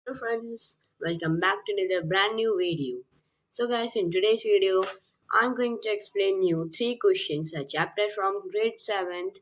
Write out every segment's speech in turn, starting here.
Hello friends, welcome back to another brand new video. So guys, in today's video, I'm going to explain you three questions a chapter from grade 7th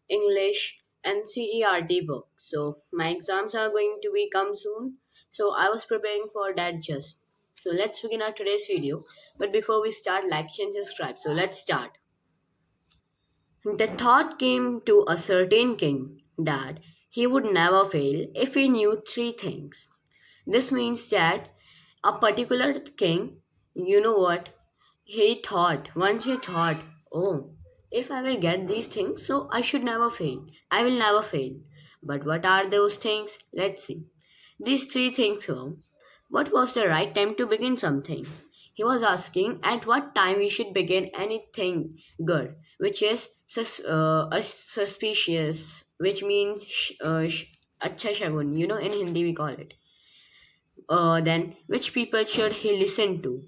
English NCERT book. So my exams are going to be come soon, so I was preparing for that just. So let's begin our today's video. But before we start, like and subscribe. So let's start. The thought came to a certain king that he would never fail if he knew three things. This means that a particular king, you know what, once he thought, oh, if I will get these things, so I should never fail. I will never fail. But what are those things? Let's see. These three things were: what was the right time to begin something? He was asking at what time we should begin anything good, which is suspicious, which means अच्छा shagun. In Hindi we call it. Then which people should he listen to?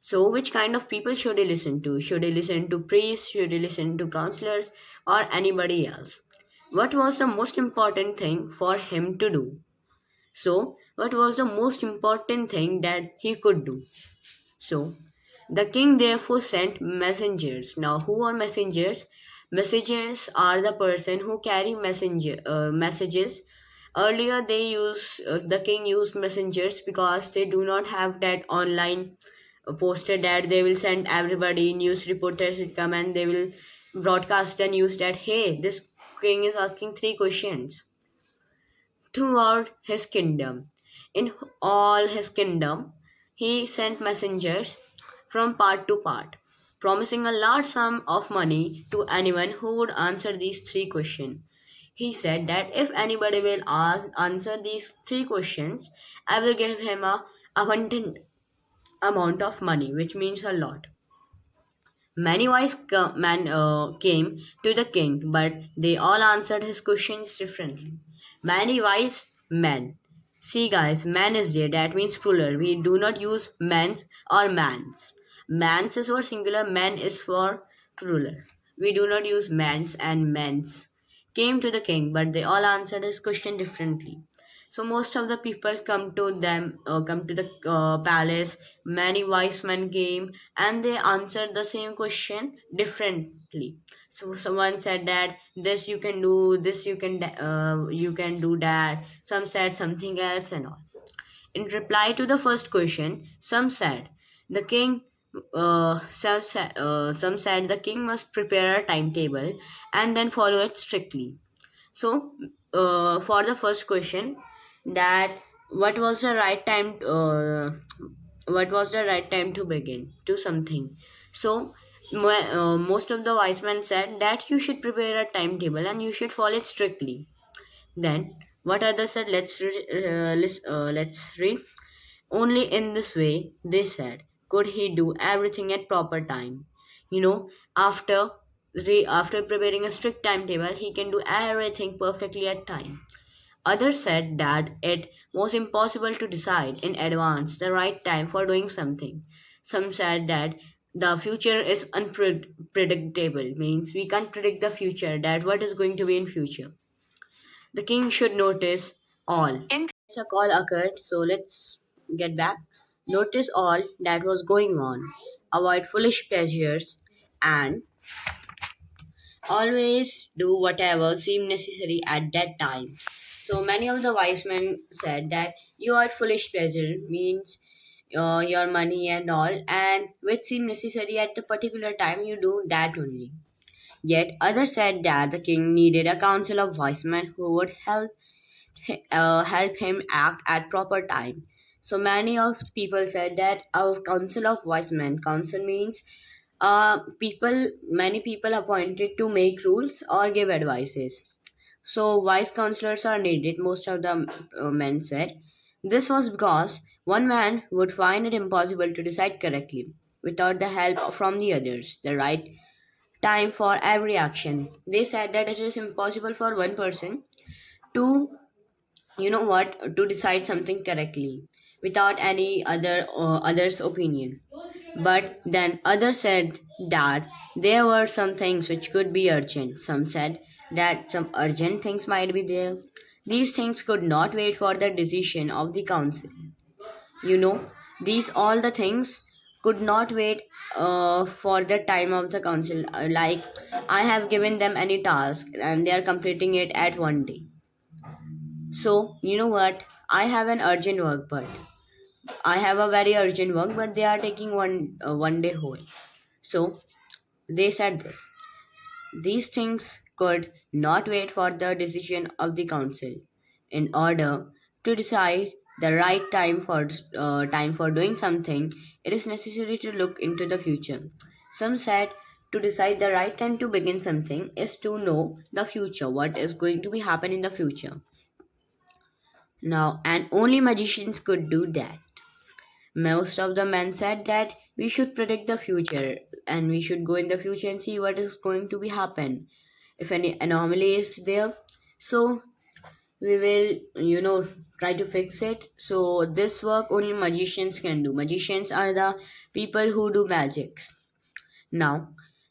So which kind of people should he listen to? Should he listen to priests? Should he listen to counselors or anybody else? What was the most important thing for him to do? So what was the most important thing that he could do? So the king therefore sent messengers. Now, who are messengers? Messengers are the person who carry messages. Earlier, the king used messengers because they do not have that online poster that they will send everybody. News reporters will come and they will broadcast the news that hey, this king is asking three questions throughout his kingdom. In all his kingdom, he sent messengers from part to part, promising a large sum of money to anyone who would answer these three questions. He said that if anybody will answer these three questions, I will give him a abundant amount of money, which means a lot. Many wise men came to the king, but they all answered his questions differently. Many wise men. See, guys, man is there. That means plural. We do not use men's or mans. Mans is for singular, men is for plural. We do not use mans and men's. Came to the king, but they all answered his question differently. So most of the people come to the palace. Many wise men came, and they answered the same question differently. So someone said that this you can do, this you can do that. Some said something else and all. In reply to the first question, some said the king. Some said the king must prepare a timetable and then follow it strictly. So, for the first question, that what was the right time? What was the right time to begin to something? So, most of the wise men said that you should prepare a timetable and you should follow it strictly. Then, what others said? Let's read. Only in this way, they said, could he do everything at proper time. After after preparing a strict timetable, he can do everything perfectly at time. Others said that it was impossible to decide in advance the right time for doing something. Some said that the future is unpredictable, means we can't predict the future, that what is going to be in future. The king should notice all. A call occurred, so let's get back. Notice all that was going on. Avoid foolish pleasures and always do whatever seemed necessary at that time. So many of the wise men said that you are foolish pleasure means your money and all, and which seemed necessary at the particular time, you do that only. Yet others said that the king needed a council of wise men who would help him act at proper time. So many of people said that our council of wise men. Council means many people appointed to make rules or give advices. So wise counselors are needed. Most of the men said this was because one man would find it impossible to decide correctly without the help from the others. The right time for every action. They said that it is impossible for one person to to decide something correctly without any other's opinion. But then others said that there were some things which could be urgent. Some said that some urgent things might be there. These things could not wait for the decision of the council. You know, these all the things could not wait for the time of the council. Like, I have given them any task and they are completing it at one day. So, you know what? I have an urgent work, but I have a very urgent work, but they are taking one day whole. So they said this. These things could not wait for the decision of the council. In order to decide the right time for doing something, it is necessary to look into the future. Some said to decide the right time to begin something is to know the future, what is going to be happen in the future. Now, and only magicians could do that. Most of the men said that we should predict the future and we should go in the future and see what is going to be happen. If any anomaly is there, so we will, try to fix it. So this work only magicians can do. Magicians are the people who do magics. Now,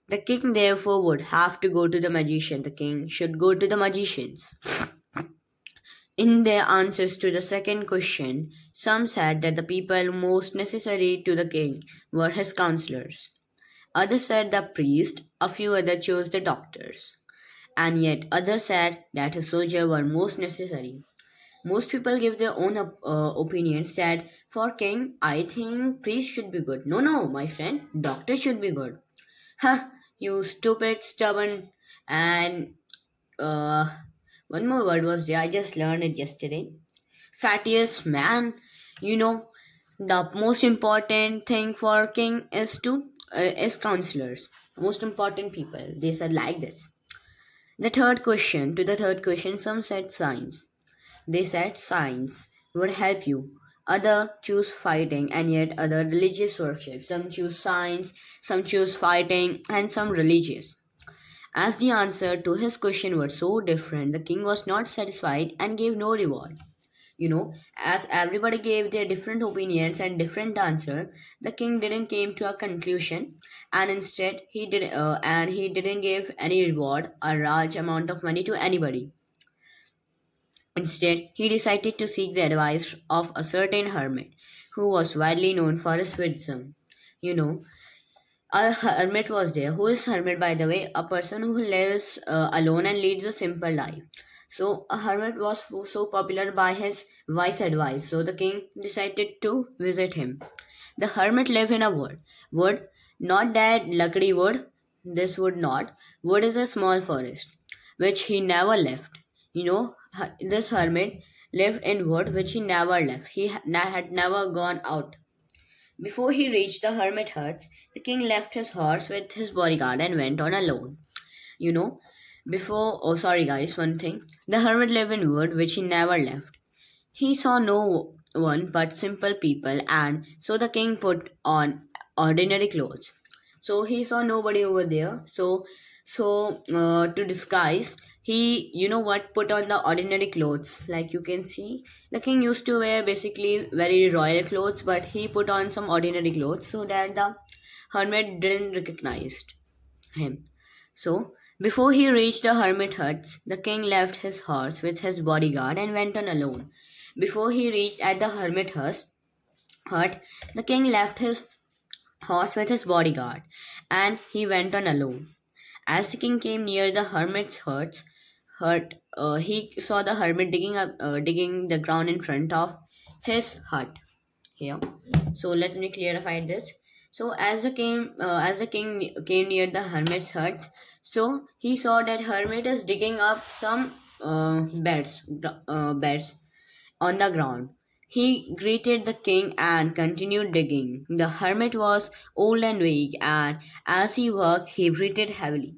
the king therefore would have to go to the magician. The king should go to the magicians. In their answers to the second question, some said that the people most necessary to the king were his counselors. Others said the priest, a few others chose the doctors, and yet others said that his soldiers were most necessary. Most people give their own opinions that for king, I think priest should be good. No, no, my friend, doctor should be good. Huh, you stupid, stubborn, and uh, one more word was there. I just learned it yesterday. Fattiest man. You know, the most important thing for king is counselors. Most important people. They said like this. The third question, some said science. They said science would help you. Other choose fighting and yet other religious worship. Some choose science, some choose fighting, and some religious. As the answer to his question were so different, the king was not satisfied and gave no reward. As everybody gave their different opinions and different answer, the king didn't came to a conclusion, and instead he didn't give any reward, a large amount of money to anybody. Instead, he decided to seek the advice of a certain hermit who was widely known for his wisdom. You know, a hermit was there. Who is hermit, by the way? A person who lives alone and leads a simple life. So a hermit was so popular by his wise advice. So the king decided to visit him. The hermit lived in a wood. Wood, not that luckily wood. This wood not. Wood is a small forest, which he never left. This hermit lived in wood which he never left. He had never gone out. Before he reached the hermit huts, the king left his horse with his bodyguard and went on alone. You know, oh sorry guys, one thing. The hermit lived in wood which he never left. He saw no one but simple people, and so the king put on ordinary clothes. So he saw nobody over there. So to disguise, he, put on the ordinary clothes. Like you can see, the king used to wear basically very royal clothes, but he put on some ordinary clothes so that the hermit didn't recognize him. So, before he reached the hermit huts, the king left his horse with his bodyguard and went on alone. Before he reached at the hut, the king left his horse with his bodyguard and he went on alone. As the king came near the hermit's hut, he saw the hermit digging the ground in front of his hut. Here, so let me clarify this. So as the king came near the hermit's hut, so he saw that hermit is digging up some beds on the ground. He greeted the king and continued digging. The hermit was old and weak, and as he worked, he breathed heavily.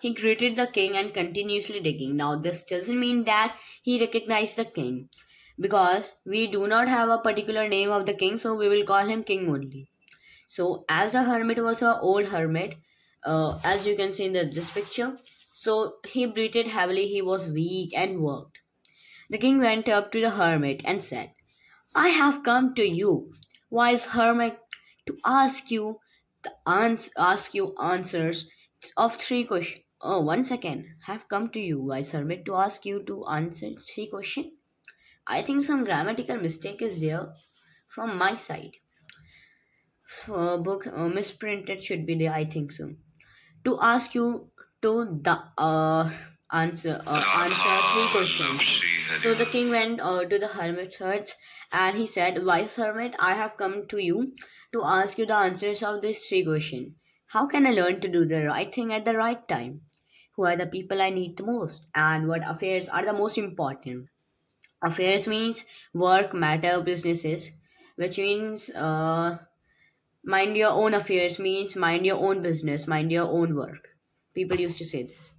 He greeted the king and continuously digging. Now, this doesn't mean that he recognized the king, because we do not have a particular name of the king, so we will call him king only. So, as the hermit was an old hermit, as you can see in this picture, so he breathed heavily, he was weak and worked. The king went up to the hermit and said, I have come to you, wise hermit, to ask you answers of Oh, 1 second. Have come to you, wise hermit, to ask you to answer three questions. I think some grammatical mistake is there from my side. So, book misprinted should be there. I think so. To ask you to the answer three questions. So the king went to the hermit's hut and he said, "Wise hermit, I have come to you to ask you the answers of these three questions. How can I learn to do the right thing at the right time? Who are the people I need the most? And what affairs are the most important?" Affairs means work, matter, businesses, which means mind your own affairs means mind your own business, mind your own work. People used to say this.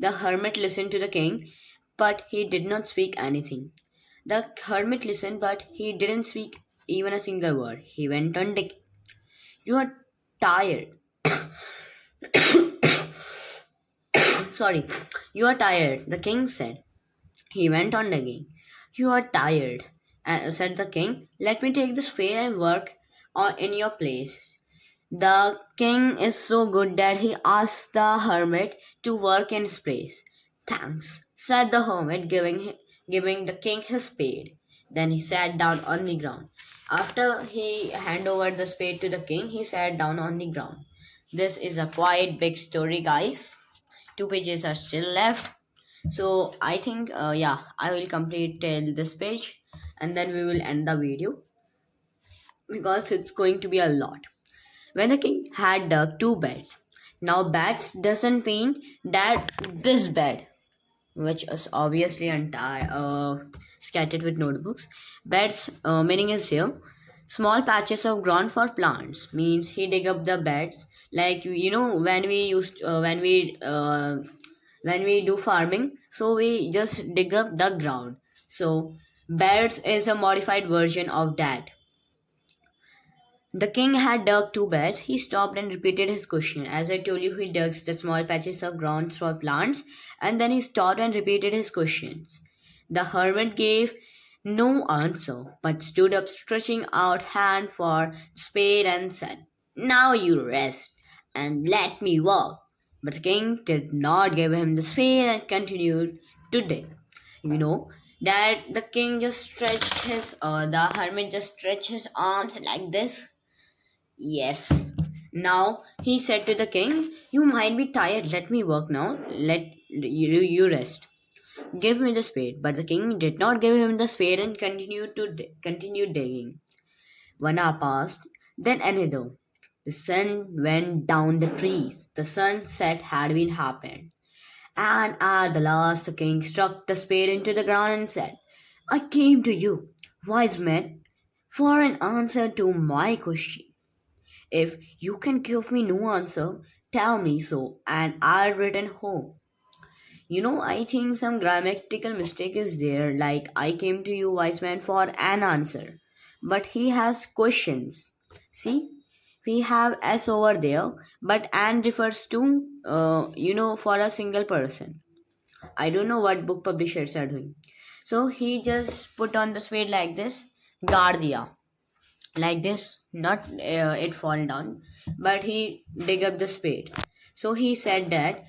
The hermit listened to the king, but he did not speak anything. The hermit listened, but he didn't speak even a single word. He went on digging. "You are tired." Sorry, "You are tired," the king said. He went on digging. "You are tired," said the king. "Let me take the spade and work in your place." The king is so good that he asked the hermit to work in his place. "Thanks," said the hermit, giving the king his spade. Then he sat down on the ground. After he handed over the spade to the king, he sat down on the ground. This is a quite big story, guys. 2 pages are still left. So I think, yeah, I will complete till this page and then we will end the video because it's going to be a lot. When the king had dug two beds. Now, beds doesn't mean that this bed, which is obviously entire scattered with notebooks. Beds meaning is here. Small patches of ground for plants means he dig up the beds like when we do farming, so we just dig up the ground. So beds is a modified version of that. The king had dug two beds. He stopped and repeated his question. As I told you, he dug the small patches of ground for plants, and then he stopped and repeated his questions. The hermit gave no answer, but stood up, stretching out hand for spade, and said, "Now you rest and let me work." But the king did not give him the spade and continued to dig. You know that the king just the hermit just stretched his arms like this. Yes. Now he said to the king, "You might be tired. Let me work now. Let you rest. Give me the spade." But the king did not give him the spade and continued digging. 1 hour passed, then another. The sun went down the trees. The sunset had been happened. And at the last the king struck the spade into the ground and said, "I came to you, wise man, for an answer to my question. If you can give me no answer, tell me so, and I'll return home." I think some grammatical mistake is there, like "I came to you, wise man, for an answer." But he has questions. See, we have S over there, but "an" refers to, for a single person. I don't know what book publishers are doing. So he just put on the spade like this, Gardia, like this, not it fall down, but he dig up the spade. So he said that,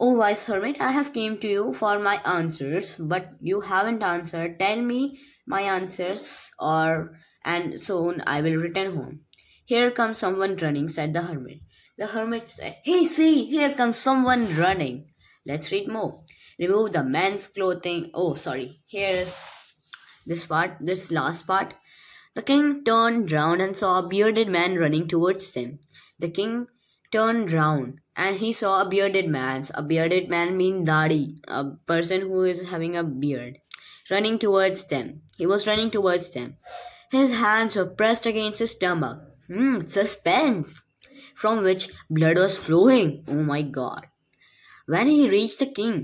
"Oh wise hermit, I have came to you for my answers, but you haven't answered. Tell me my answers, or and soon I will return home." "Here comes someone running," said the hermit. The hermit said, "Hey, see, here comes someone running." Let's read more. Remove the man's clothing. Oh, sorry. Here's this last part. The king turned round and saw a bearded man running towards them. The king turned round and he saw a bearded man. A bearded man means dadi, a person who is having a beard, running towards them. He was running towards them. His hands were pressed against his stomach. Suspense! From which blood was flowing. Oh my god. When he reached the king,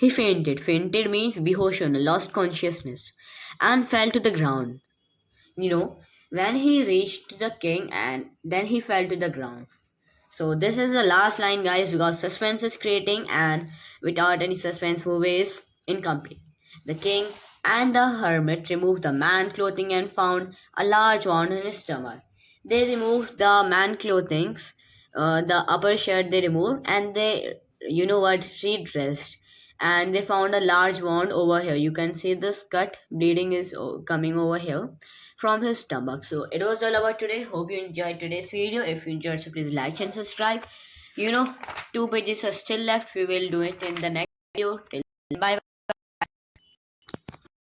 he fainted. Fainted means behoshon, lost consciousness, and fell to the ground. When he reached the king and then he fell to the ground. So this is the last line, guys, because suspense is creating, and without any suspense, movie is incomplete. The king and the hermit removed the man clothing and found a large wound in his stomach. They removed the man clothing, the upper shirt they removed, and they you know what, redressed, and they found a large wound over here. You can see this cut, bleeding is coming over here from his stomach. So it was all about today. Hope you enjoyed today's video. If you enjoyed, so please like and subscribe. You know, 2 pages are still left. We will do it in the next video. Till bye.